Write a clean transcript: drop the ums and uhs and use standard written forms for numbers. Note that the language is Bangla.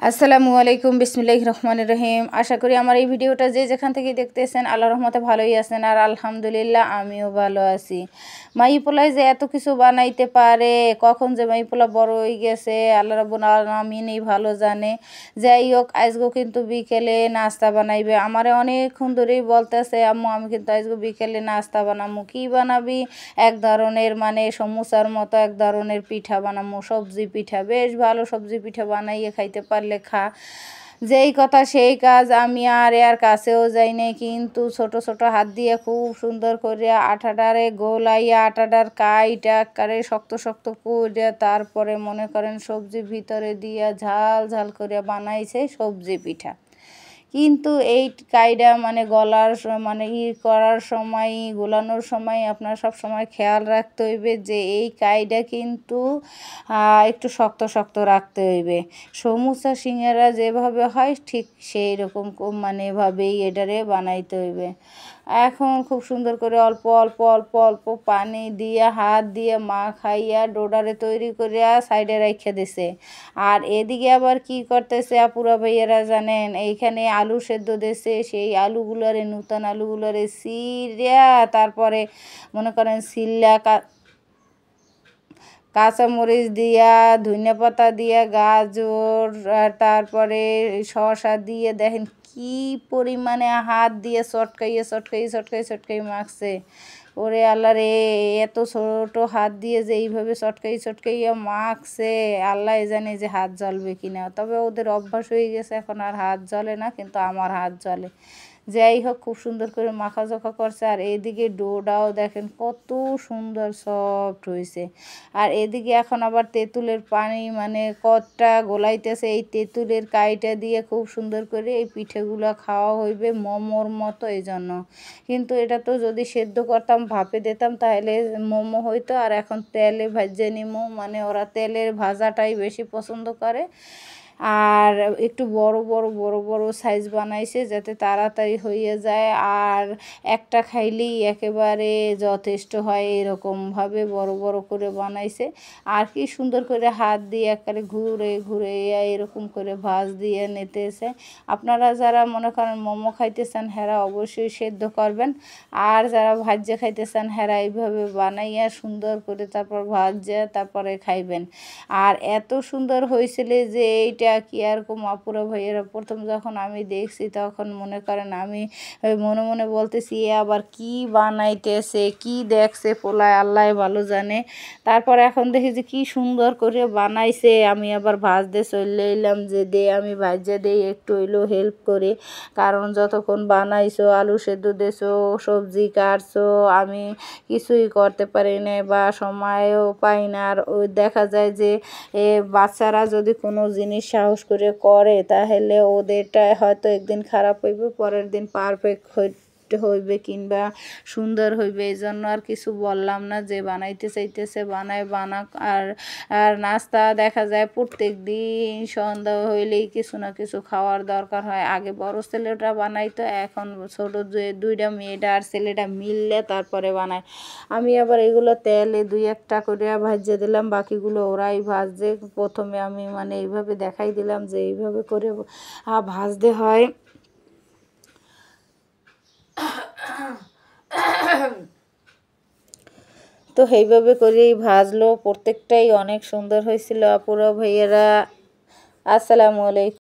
আসসালামু আলাইকুম বিসমিল্লাহির রহমানির রহিম। আশা করি আমার এই ভিডিওটা যে যেখান থেকে দেখতেছেন আল্লাহর রহমতে ভালোই আছেন, আর আলহামদুলিল্লাহ আমিও ভালো আছি। মাই পোলায় যে এত কিছু বানাইতে পারে, কখন যে মাই পোলা বড় হয়ে গেছে আল্লাহ রাব্বুল আলামিনই ভালো জানে। যাই হোক, আজকেও কিন্তু বিকেলে নাস্তা বানাইবে। আমারে অনেকক্ষণ ধরেই বলতেছে আম্মু আমি কিন্তু আজকে বিকেলে নাস্তা বানামু। কী বানাবি? এক ধরনের মানে সমুচার মতো এক ধরনের পিঠা বানামু, সবজি পিঠা। বেশ ভালো সবজি পিঠা বানাইয়ে খাইতে পারলে খা। যেই কথা সেই কাজ। আমি আর এর কাছেও যাই নাই, কিন্তু ছোট ছোট হাত দিয়ে খুব সুন্দর করে আটাটারে গোলাইয়া আটাটার কাইটা করে শক্ত শক্ত করে তারপরে মনে করেন সবজি ভিতরে দিয়া ঝাল ঝাল করে বানাইছে সবজি পিঠা। কিন্তু এই কাইডা মানে মানে করার সময় গোলানোর সময় আপনার সব সময় খেয়াল রাখতে হইবে যে এই কাইডা কিন্তু একটু শক্ত শক্ত রাখতে হইবে। সমুচা সিঙ্গারা যেভাবে হয় ঠিক সেই রকম মানে এভাবেই এটারে বানাইতে হইবে। এখন খুব সুন্দর করে অল্প অল্প অল্প অল্প পানি দিয়ে হাত দিয়ে মাখাইয়া ডোডারে তৈরি করিয়া সাইডে রাইখা দিছে। আর এদিকে আবার কি করতেছে আপুরা ভাইয়েরা জানেন, এইখানে আলু সেদ্ধ দিছে। সেই আলুগুলারে নূতন আলুগুলারে চিরিয়া তারপরে মনে করেন সিল্লা কাঁচামরিচ দিয়া, ধনিয়া পাতা দিয়া, গাজর আর তারপরে শসা দিয়ে দেখেন কি পরিমাণে হাত দিয়ে চটকাইয়ে চটকাইয়ে চটকাই চটকাই মাখছে। ওরে আল্লাহ রে, এত ছোট হাত দিয়ে যে এইভাবে চটকাই চটকাইয়া মাখছে, আল্লাহ জানে যে হাত জ্বলবে কিনা। তবে ওদের অভ্যাস হয়ে গেছে, এখন আর হাত জ্বলে না, কিন্তু আমার হাত জ্বলে। যাই হোক, খুব সুন্দর করে মাখাজোখা করছে। আর এইদিকে ডোটাও দেখেন কত সুন্দর সফট হয়েছে। আর এদিকে এখন আবার তেঁতুলের পানি মানে কতটা গোলাইতেছে, এই তেঁতুলের কাইটা দিয়ে খুব সুন্দর করে এই পিঠেগুলো খাওয়া হইবে মোমোর মতো। এই জন্য কিন্তু এটা তো যদি সেদ্ধ করতাম ভাপে দিতাম তাহলে মোমো হইতো। আর এখন তেলে ভাজে নিমো, মানে ওরা তেলের ভাজাটাই বেশি পছন্দ করে। আর একটু বড় বড় বড় বড় সাইজ বানাইছে যাতে তাড়াতাড়ি হয়ে যায়, আর একটা খাইলেই একেবারে যথেষ্ট হয়, এরকমভাবে বড় বড় করে বানাইছে। আর কি সুন্দর করে হাত দিয়ে একেবারে ঘুরে ঘুরে এরকম করে ভাঁজ দিয়ে নিতেছে। আপনারা যারা মনে করেন মোমো খাইতেছেন হেরা অবশ্যই সেদ্ধ করবেন, আর যারা ভাজ্যে খাইতেছেন হেরা এইভাবে বানাইয়া সুন্দর করে তারপর ভাজ্যে তারপরে খাইবেন। আর এত সুন্দর হয়েছিল যে এইটা কি আর কম আপুরা ভাইয়েরা, প্রথম যখন আমি দেখছি তখন মনে করেন আমি মনে মনে বলতেছি এ আবার কি বানাইতেছে, কি দেখছে পোলায় আল্লাহ ভালো জানে। তারপর এখন দেখি যে কি সুন্দর করে বানাইছে। আমি আবার ভাজতে চলে এলাম যে দে আমি ভাজতে দেই, একটু হইলেও হেল্প করি। কারণ যতক্ষণ বানাইছো আলু সেদ্ধ দিছো সবজি কাটছো আমি কিছুই করতে পারি না বা সময়ও পাই না। আর ওই দেখা যায় যে বাচ্চারা যদি কোনো জিনিস সাহস করে করে তাহলে ওদেরটা হয়তো একদিন খারাপ হইবে, পরের দিন পারফেক্ট হইবে কিংবা সুন্দর হইবে। এই জন্য আর কিছু বললাম না, যে বানাইতে চাইতেছে বানাক। আর আর নাস্তা দেখা যায় প্রত্যেক দিন সন্ধ্যা হইলেই কিছু না কিছু খাওয়ার দরকার হয়। আগে বড় ছেলেটা বানাইতো, এখন ছোট যে দুইটা মেয়েটা আর ছেলেটা মিললে তারপরে বানায়। আমি আবার এগুলো তেলে দুই একটা করে ভাজে দিলাম, বাকিগুলো ওরাই ভাজে। প্রথমে আমি মানে এইভাবে দেখাই দিলাম যে এইভাবে করে ভাজতে হয়। তো এইভাবে করেই ভাজলো, প্রত্যেকটাই অনেক সুন্দর হয়েছিল আপুরা ভাইয়েরা। আসসালামু আলাইকুম।